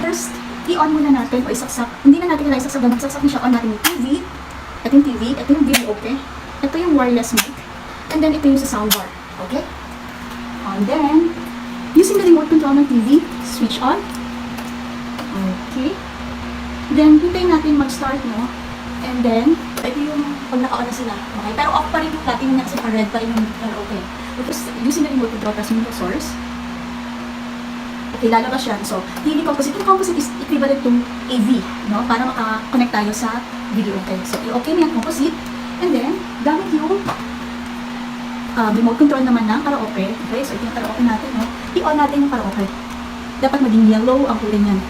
first, i-on muna natin o isaksak. Hindi na natin kailangan isaksak. Magsaksak na siya. On natin yung TV. Ito yung TV. Ito yung video, okay? Ito yung wireless mic. And then, ito yung sa soundbar. Okay? And then, using the remote control ng TV, switch on. Okay. Then, hintayin natin mag-start, no? And then, ito yung pag naka-on na sila. Okay? Pero off pa rin yung natin niya kasi pa-red pa rin yung okay. Because using the remote control, tapos yung source. Okay, lalabas yan. So, TV composite. Yung composite is equivalent to AV, no? Para maka-connect tayo sa video, okay? So, i-okay mo yung composite. And then, gamit yung remote control naman ng karaoke. Okay, so ito yung karaoke natin, no? I-on natin yung karaoke. Dapat maging yellow ang kulay niyan.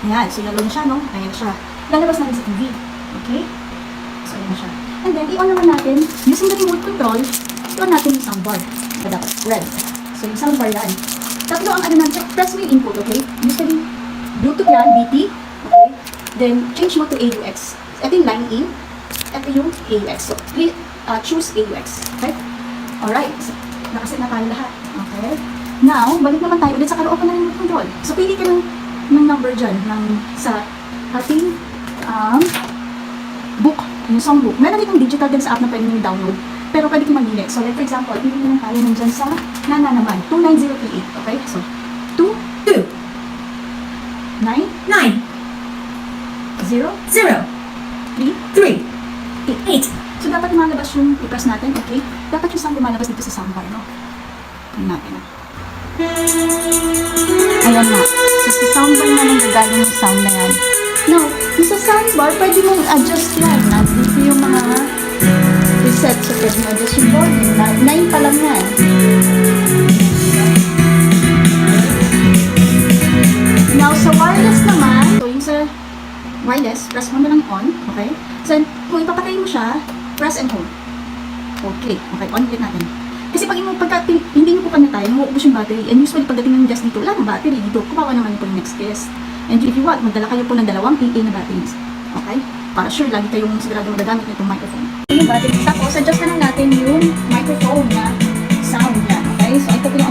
Ayan, so yellow na siya, no? Ayan siya. Lalabas natin sa TV. Okay? So, ayan siya. And then, i-on naman natin, using the remote control, i-on natin yung soundbar. So, dapat red. So, yung soundbar yan. Tatlo ang ano natin, press mo yung input, okay? Usually, Bluetooth yan, BT. Okay? Then, change mo to AUX. Ito yung line in. Ito yung AUX. So, please, choose AUX. Okay? Alright. So, nakaset na tayo lahat. Okay? Now, balik naman tayo ulit sa karaoke na remote control. So, pili ka ng number dyan, sa ating book, yung songbook. Meron ditong digital din sa app na pwede nyo download. Pero pwede kong mamili. So, like for example, pili naman tayo nandyan sa Nana naman. 29038. Okay? So, 2, 9, 0, 3, 8. So, dapat lumalabas yung i-press natin. Okay? Dapat yung sound lumalabas dito sa soundbar, no? Tingnan natin. Ayan na. So, sa soundbar na nanggagaling yung sound na yan. Now, yung sa soundbar, pwede mong adjust yan. Nandito yung mga reset. So, pwede mong adjust yung volume. 9 pa lang yan. Now, sa wireless naman, so yung sa wireless, press mo na lang on. Okay? So, kung ipapatay mo siya, press and hold. Okay. Okay, on ulit natin. Kasi pag hindi nyo po panatay, maubos yung battery. And usually, pagdating ng guest dito, wala ng battery dito. Kumawa naman po yung next guest. And if you want, magdala kayo po ng 2 AA na batteries. Okay? Para sure, lagi kayong sigurado magagamit nitong microphone. Yung battery. Tapos, adjust na lang natin yung microphone na sound niya. Okay? So, ito po yung